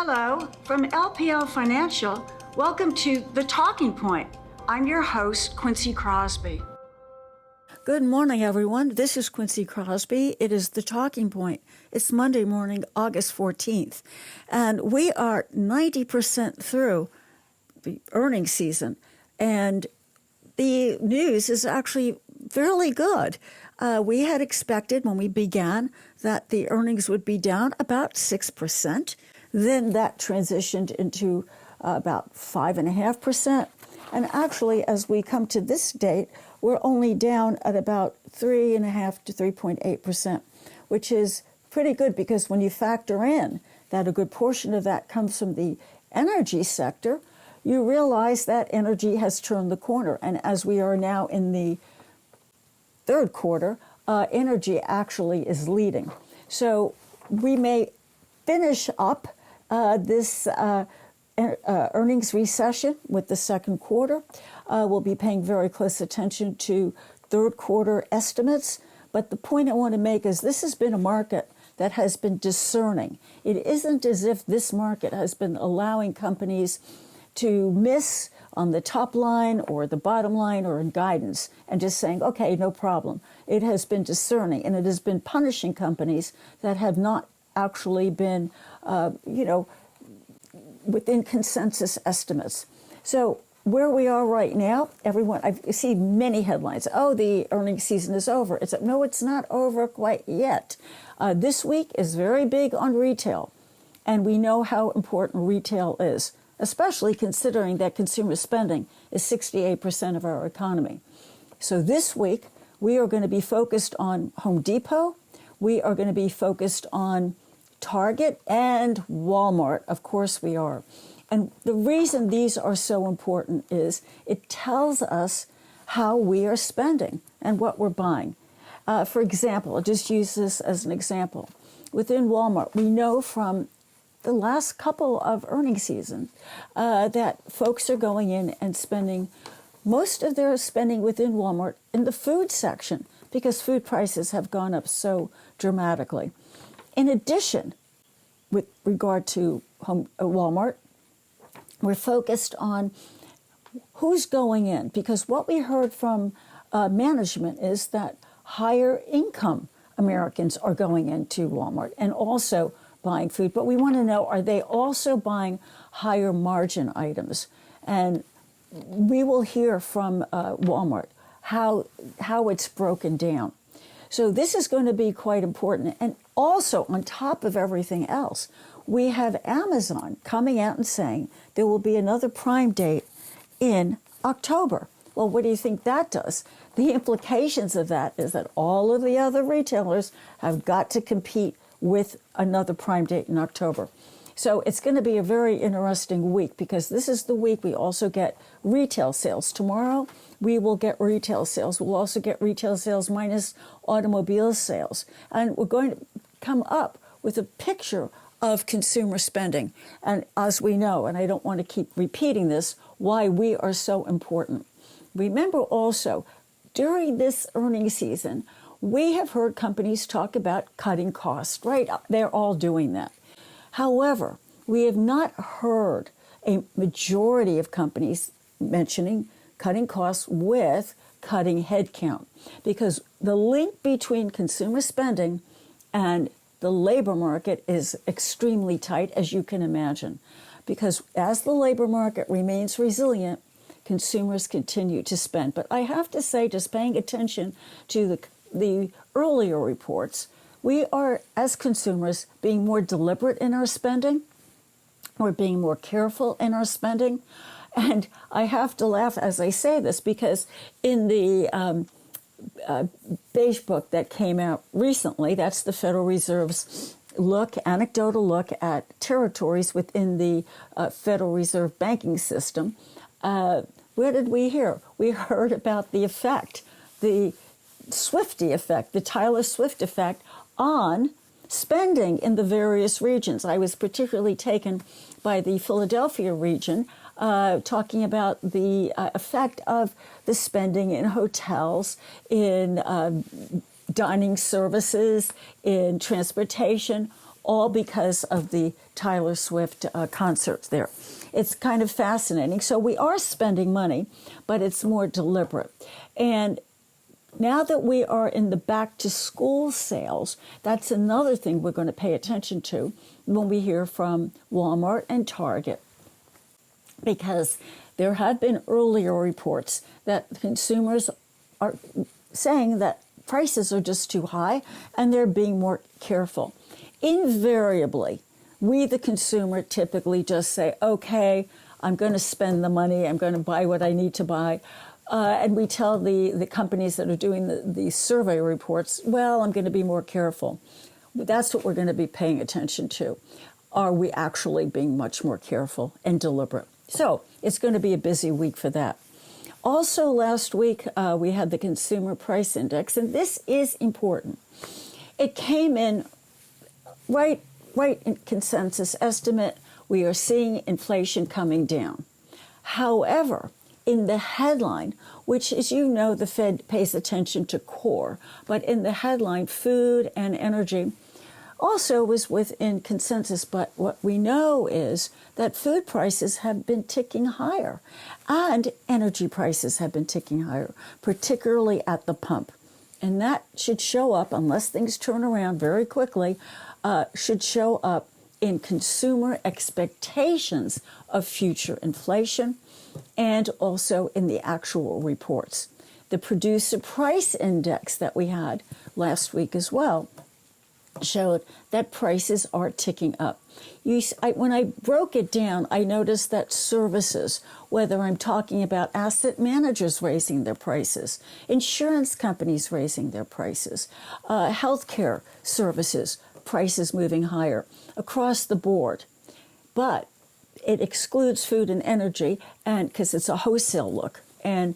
Hello, from LPL Financial. Welcome to The Talking Point. I'm your host, Quincy Krosby. Good morning, everyone. This is Quincy Krosby. It is The Talking Point. It's Monday morning, August 14th, and we are 90% through the earnings season, and the news is actually fairly good. We had expected when we began that the earnings would be down about 6%. Then that transitioned into about 5.5%. And actually, as we come to this date, we're only down at about 3.5 to 3.8%, which is pretty good because when you factor in that a good portion of that comes from the energy sector, you realize that energy has turned the corner. And as we are now in the third quarter, energy actually is leading. So we may finish up this earnings recession with the second quarter. We'll be paying very close attention to third quarter estimates. But the point I want to make is this has been a market that has been discerning. It isn't as if this market has been allowing companies to miss on the top line or the bottom line or in guidance and just saying, okay, no problem. It has been discerning, and it has been punishing companies that have not actually been, within consensus estimates. So where we are right now, everyone, I see many headlines. Oh, the earnings season is over. No, it's not over quite yet. This week is very big on retail, and we know how important retail is, especially considering that consumer spending is 68% of our economy. So this week, we are going to be focused on Home Depot. We are going to be focused on Target and Walmart. Of course we are. And the reason these are so important is it tells us how we are spending and what we're buying. For example, I'll just use this as an example. Within Walmart, we know from the last couple of earnings season that folks are going in and spending most of their spending within Walmart in the food section because food prices have gone up so dramatically. In addition, with regard to Walmart, we're focused on who's going in, because what we heard from management is that higher income Americans are going into Walmart and also buying food. But we want to know, are they also buying higher margin items? And we will hear from Walmart how it's broken down. So this is going to be quite important. And also, on top of everything else, we have Amazon coming out and saying there will be another Prime date in October. Well, what do you think that does? The implications of that is that all of the other retailers have got to compete with another Prime date in October. So it's going to be a very interesting week because this is the week we also get retail sales. Tomorrow, we will get retail sales. We'll also get retail sales minus automobile sales. And we're going to come up with a picture of consumer spending. And as we know, and I don't want to keep repeating this, why we are so important. Remember also, during this earnings season, we have heard companies talk about cutting costs, right? They're all doing that. However, we have not heard a majority of companies mentioning cutting costs with cutting headcount, because the link between consumer spending and the labor market is extremely tight, as you can imagine, because as the labor market remains resilient, consumers continue to spend. But I have to say, just paying attention to the earlier reports, we are, as consumers, being more deliberate in our spending. We're being more careful in our spending. And I have to laugh as I say this because in the beige book that came out recently, that's the Federal Reserve's anecdotal look at territories within the Federal Reserve banking system. Where did we hear? We heard about the effect, the Swifty effect, the Tyler Swift effect on spending in the various regions. I was particularly taken by the Philadelphia region, talking about the effect of the spending in hotels, in dining services, in transportation, all because of the Taylor Swift concert there. It's kind of fascinating. So we are spending money, but it's more deliberate. And now that we are in the back-to-school sales, that's another thing we're going to pay attention to when we hear from Walmart and Target, because there have been earlier reports that consumers are saying that prices are just too high and they're being more careful. Invariably, we, the consumer, typically just say, okay, I'm going to spend the money, I'm going to buy what I need to buy. And we tell the companies that are doing the survey reports, well, I'm going to be more careful. That's what we're going to be paying attention to. Are we actually being much more careful and deliberate? So it's going to be a busy week for that. Also, last week, we had the Consumer Price Index, and this is important. It came in right in consensus estimate. We are seeing inflation coming down. However, in the headline, which, as you know, the Fed pays attention to core, but in the headline, food and energy also was within consensus. But what we know is that food prices have been ticking higher and energy prices have been ticking higher, particularly at the pump. And that should show up, unless things turn around very quickly, should show up in consumer expectations of future inflation and also in the actual reports. The Producer Price Index that we had last week as well showed that prices are ticking up. When I broke it down, I noticed that services, whether I'm talking about asset managers raising their prices, insurance companies raising their prices, healthcare services, prices moving higher across the board. But it excludes food and energy, and because it's a wholesale look, and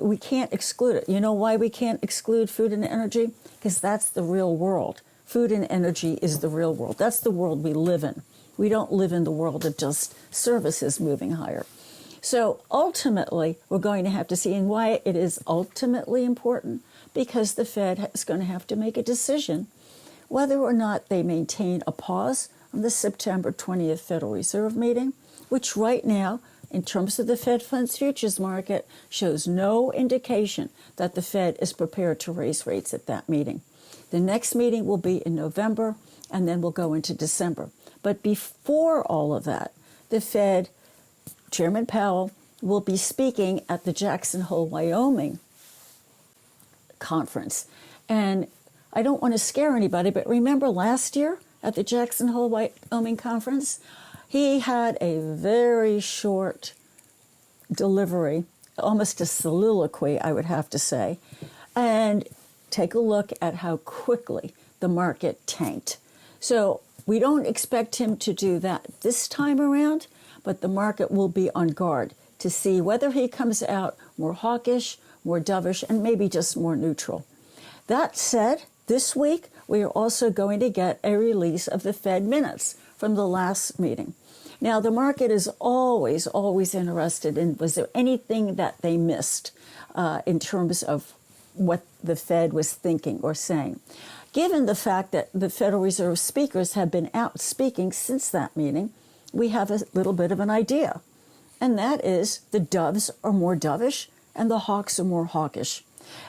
we can't exclude it. You know why we can't exclude food and energy? Because that's the real world. Food and energy is the real world. That's the world we live in. We don't live in the world of just services moving higher. So ultimately, we're going to have to see, and why it is ultimately important, because the Fed is going to have to make a decision whether or not they maintain a pause on the September 20th Federal Reserve meeting, which right now, in terms of the Fed funds futures market, shows no indication that the Fed is prepared to raise rates at that meeting. The next meeting will be in November, and then we'll go into December. But before all of that, the Fed, Chairman Powell, will be speaking at the Jackson Hole, Wyoming conference. And I don't want to scare anybody, but remember last year at the Jackson Hole, Wyoming conference, he had a very short delivery, almost a soliloquy, I would have to say. And take a look at how quickly the market tanked. So we don't expect him to do that this time around, but the market will be on guard to see whether he comes out more hawkish, more dovish, and maybe just more neutral. That said, this week we are also going to get a release of the Fed minutes from the last meeting. Now, the market is always interested in, was there anything that they missed in terms of what the Fed was thinking or saying. Given the fact that the Federal Reserve speakers have been out speaking since that meeting, we have a little bit of an idea. And that is the doves are more dovish and the hawks are more hawkish.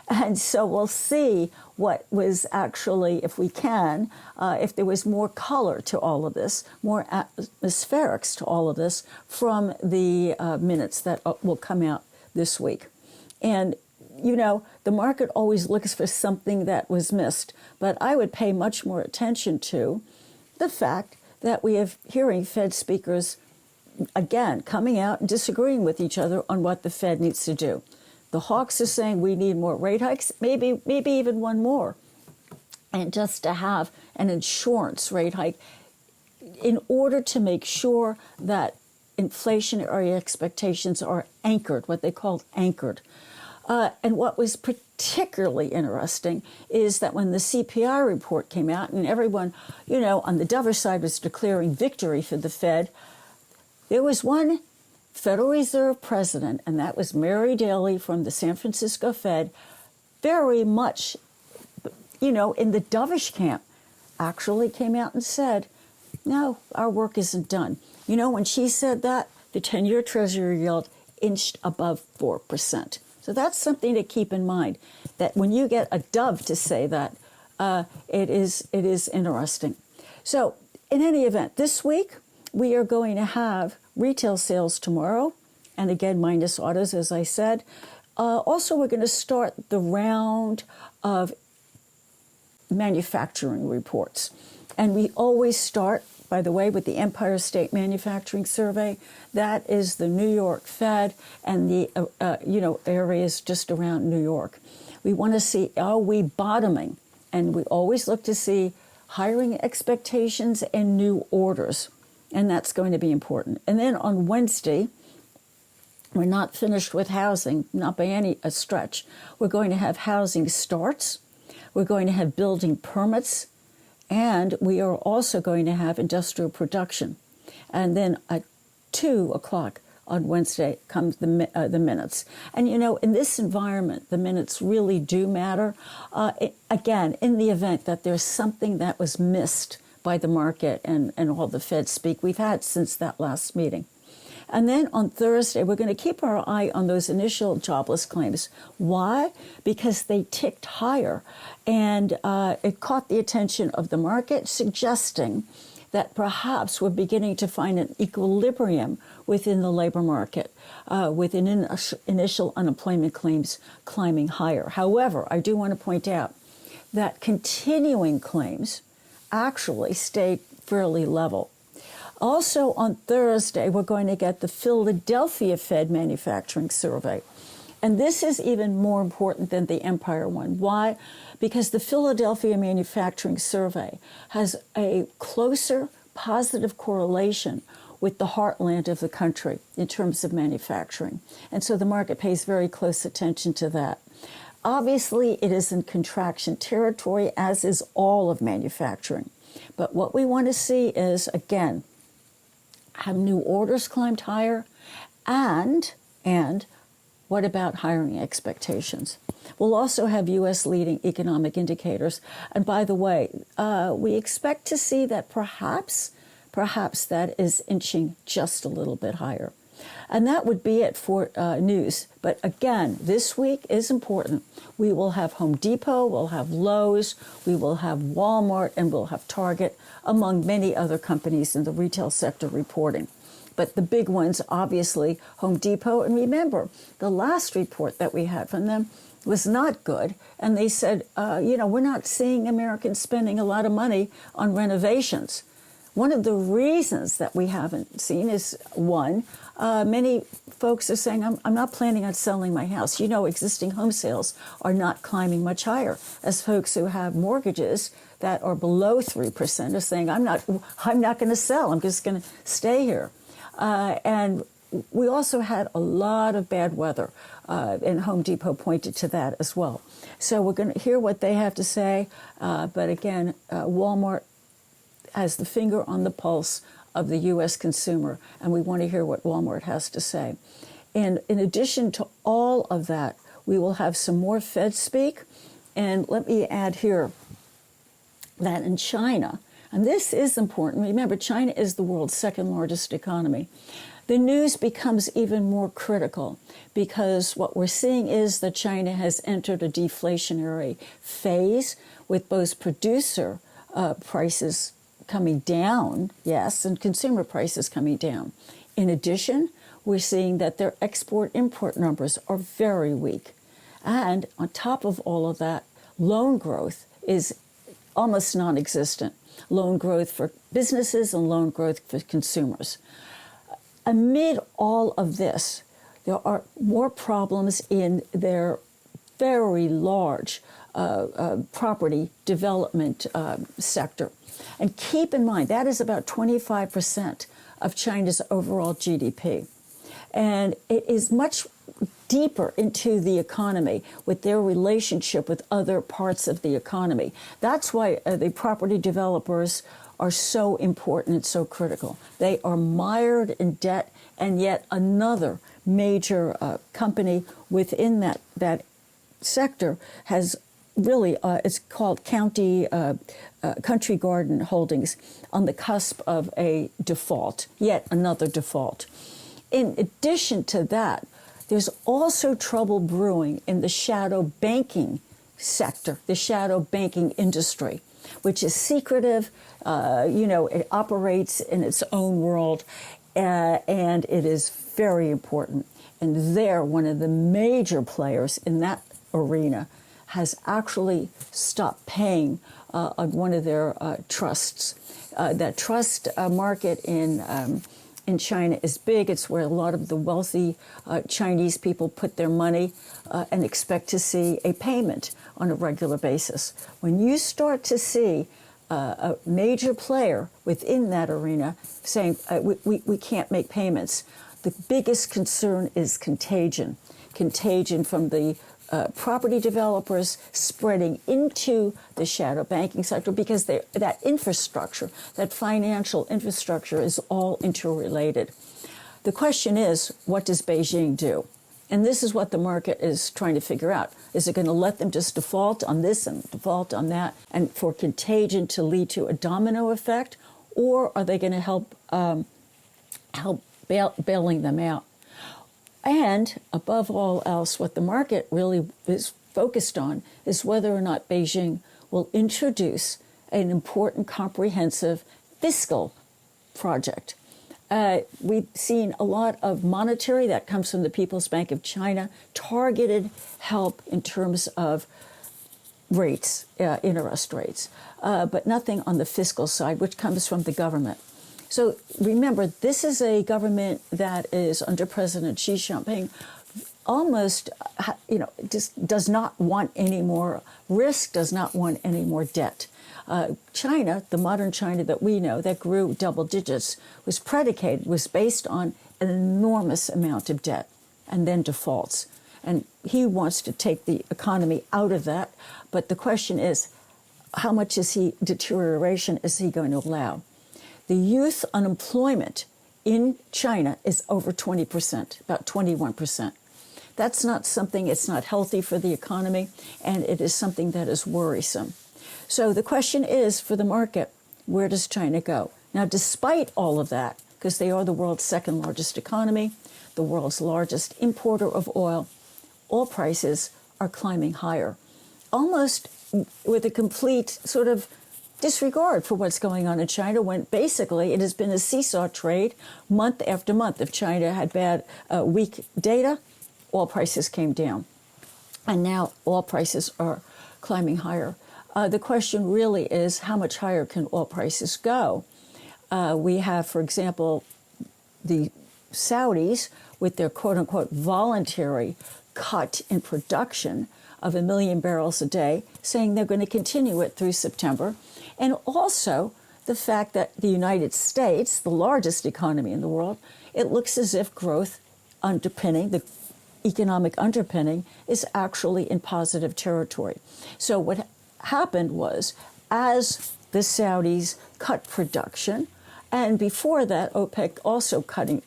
And so we'll see what was actually, if we can, if there was more color to all of this, more atmospherics to all of this from the minutes that will come out this week. And you know, the market always looks for something that was missed, but I would pay much more attention to the fact that we have hearing Fed speakers, again, coming out and disagreeing with each other on what the Fed needs to do. The hawks are saying we need more rate hikes, maybe even one more, and just to have an insurance rate hike in order to make sure that inflationary expectations are anchored, what they called anchored. And what was particularly interesting is that when the CPI report came out and everyone, you know, on the dovish side was declaring victory for the Fed, there was one Federal Reserve president, and that was Mary Daly from the San Francisco Fed, very much, you know, in the dovish camp. actually came out and said, no, our work isn't done. You know, when she said that, the 10-year Treasury yield inched above 4%. So that's something to keep in mind, that when you get a dove to say that, it is interesting. So in any event, this week we are going to have retail sales tomorrow, and again, minus autos, as I said. Also, we're going to start the round of manufacturing reports. And we always start, by the way, with the Empire State Manufacturing Survey. That is the New York Fed and the areas just around New York. We want to see, are we bottoming? And we always look to see hiring expectations and new orders. And that's going to be important. And then on Wednesday, we're not finished with housing, not by any stretch. We're going to have housing starts. We're going to have building permits. And we are also going to have industrial production. And then at 2 o'clock on Wednesday comes the minutes. And, you know, in this environment, the minutes really do matter. Again, in the event that there's something that was missed by the market and all the Fed speak we've had since that last meeting. And then on Thursday, we're going to keep our eye on those initial jobless claims. Why? Because they ticked higher, and it caught the attention of the market, suggesting that perhaps we're beginning to find an equilibrium within the labor market, with initial unemployment claims climbing higher. However, I do want to point out that continuing claims actually stayed fairly level. Also on Thursday, we're going to get the Philadelphia Fed Manufacturing Survey. And this is even more important than the Empire one. Why? Because the Philadelphia Manufacturing Survey has a closer positive correlation with the heartland of the country in terms of manufacturing. And so the market pays very close attention to that. Obviously, it is in contraction territory, as is all of manufacturing. But what we want to see is, again, have new orders climbed higher? And what about hiring expectations? We'll also have U.S. leading economic indicators. And by the way, we expect to see that perhaps that is inching just a little bit higher. And that would be it for news. But again, this week is important. We will have Home Depot, we'll have Lowe's, we will have Walmart, and we'll have Target, among many other companies in the retail sector reporting. But the big ones, obviously, Home Depot. And remember, the last report that we had from them was not good. And they said, we're not seeing Americans spending a lot of money on renovations. One of the reasons that we haven't seen is, one, many folks are saying, I'm not planning on selling my house. You know, existing home sales are not climbing much higher, as folks who have mortgages that are below 3% are saying, I'm not going to sell. I'm just going to stay here. And we also had a lot of bad weather, and Home Depot pointed to that as well. So we're going to hear what they have to say. But again, Walmart has the finger on the pulse of the U.S. consumer, and we want to hear what Walmart has to say. And in addition to all of that, we will have some more Fed speak. And let me add here that in China, and this is important, remember, China is the world's second largest economy. The news becomes even more critical because what we're seeing is that China has entered a deflationary phase with both producer prices coming down, yes, and consumer prices coming down. In addition, we're seeing that their export-import numbers are very weak. And on top of all of that, loan growth is almost non-existent. Loan growth for businesses and loan growth for consumers. Amid all of this, there are more problems in their very large property development sector. And keep in mind, that is about 25% of China's overall GDP. And it is much deeper into the economy with their relationship with other parts of the economy. That's why the property developers are so important and so critical. They are mired in debt, and yet another major company within that sector has really, it's called Country Garden Holdings, on the cusp of a default, yet another default. In addition to that, there's also trouble brewing in the shadow banking sector, the shadow banking industry, which is secretive. It operates in its own world, and it is very important. And there, one of the major players in that arena has actually stopped paying on one of their trusts. That trust market in China is big. It's where a lot of the wealthy Chinese people put their money and expect to see a payment on a regular basis. When you start to see a major player within that arena saying, we can't make payments, the biggest concern is contagion. Contagion from the property developers spreading into the shadow banking sector, because that infrastructure, that financial infrastructure, is all interrelated. The question is, what does Beijing do? And this is what the market is trying to figure out. Is it going to let them just default on this and default on that, and for contagion to lead to a domino effect, or are they going to help bailing them out? And above all else, what the market really is focused on is whether or not Beijing will introduce an important comprehensive fiscal project. We've seen a lot of monetary, that comes from the People's Bank of China, targeted help in terms of rates, interest rates, but nothing on the fiscal side, which comes from the government. So remember, this is a government that is under President Xi Jinping, almost, just does not want any more risk, does not want any more debt. China, the modern China that we know, that grew double digits, was based on an enormous amount of debt and then defaults. And he wants to take the economy out of that. But the question is, how much deterioration is he going to allow? The youth unemployment in China is over 20%, about 21%. That's not something, it's not healthy for the economy, and it is something that is worrisome. So the question is, for the market, where does China go? Now, despite all of that, because they are the world's second largest economy, the world's largest importer of oil prices are climbing higher, almost with a complete sort of disregard for what's going on in China, when basically it has been a seesaw trade month after month. If China had weak data, oil prices came down. And now oil prices are climbing higher. The question really is, how much higher can oil prices go? We have, for example, the Saudis with their quote-unquote voluntary cut in production of 1 million barrels a day, saying they're going to continue it through September. And also the fact that the United States, the largest economy in the world, it looks as if growth underpinning, the economic underpinning, is actually in positive territory. So what happened was, as the Saudis cut production, and before that, OPEC also cutting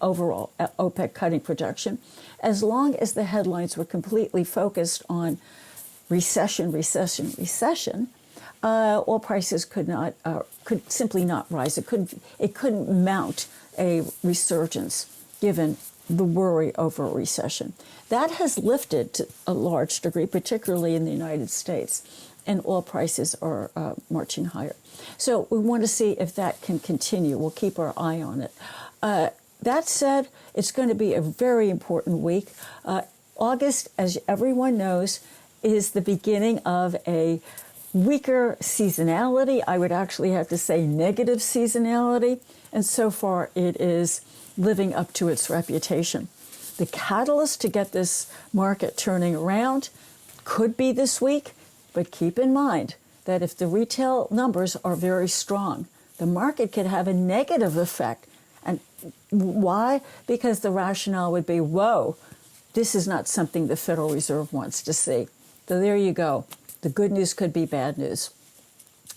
production, as long as the headlines were completely focused on recession, oil prices could simply not rise. It couldn't mount a resurgence given the worry over a recession. That has lifted to a large degree, particularly in the United States, and oil prices are marching higher. So we want to see if that can continue. We'll keep our eye on it. That said, it's going to be a very important week. August, as everyone knows, is the beginning of a weaker seasonality. I would actually have to say negative seasonality. And so far, it is living up to its reputation. The catalyst to get this market turning around could be this week, but keep in mind that if the retail numbers are very strong, the market could have a negative effect. And why? Because the rationale would be, whoa, this is not something the Federal Reserve wants to see. So there you go. The good news could be bad news.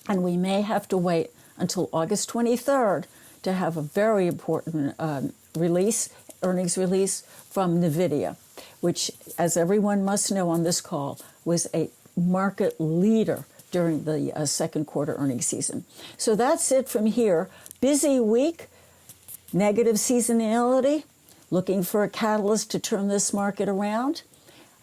And we may have to wait until August 23rd to have a very important earnings release from NVIDIA, which, as everyone must know on this call, was a market leader during the second quarter earnings season. So that's it from here. Busy week, negative seasonality, looking for a catalyst to turn this market around.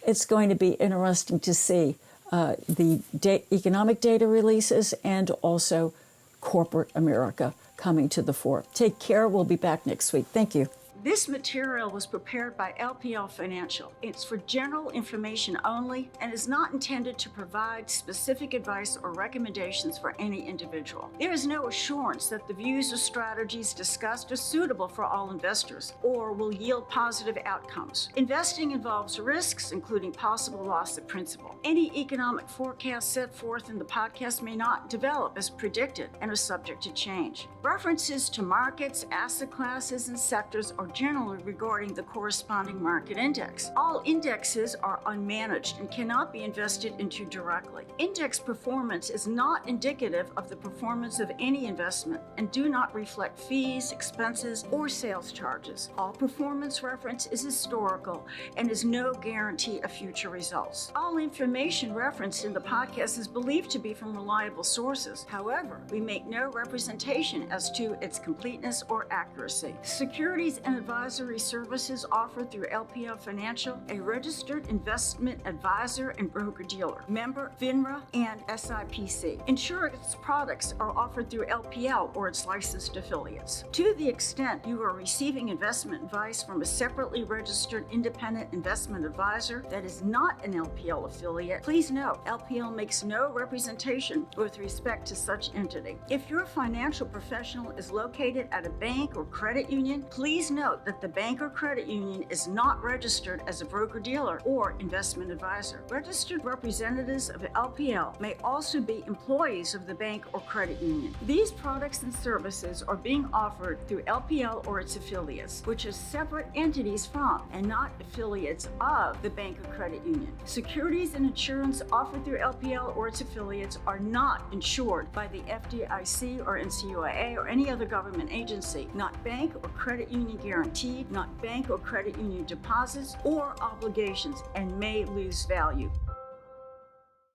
It's going to be interesting to see the economic data releases and also corporate America coming to the fore. Take care. We'll be back next week. Thank you. This material was prepared by LPL Financial. It's for general information only and is not intended to provide specific advice or recommendations for any individual. There is no assurance that the views or strategies discussed are suitable for all investors or will yield positive outcomes. Investing involves risks, including possible loss of principal. Any economic forecast set forth in the podcast may not develop as predicted and are subject to change. References to markets, asset classes, and sectors are generally regarding the corresponding market index. All indexes are unmanaged and cannot be invested into directly. Index performance is not indicative of the performance of any investment and do not reflect fees, expenses, or sales charges. All performance reference is historical and is no guarantee of future results. All information referenced in the podcast is believed to be from reliable sources. However, we make no representation as to its completeness or accuracy. Securities and advisory services offered through LPL Financial, a registered investment advisor and broker-dealer, member FINRA and SIPC. Insurance products are offered through LPL or its licensed affiliates. To the extent you are receiving investment advice from a separately registered independent investment advisor that is not an LPL affiliate, please note LPL makes no representation with respect to such entity. If your financial professional is located at a bank or credit union, please note that the bank or credit union is not registered as a broker-dealer or investment advisor. Registered representatives of LPL may also be employees of the bank or credit union. These products and services are being offered through LPL or its affiliates, which are separate entities from and not affiliates of the bank or credit union. Securities and insurance offered through LPL or its affiliates are not insured by the FDIC or NCUA or any other government agency, not bank or credit union guaranteed, not bank or credit union deposits or obligations, and may lose value.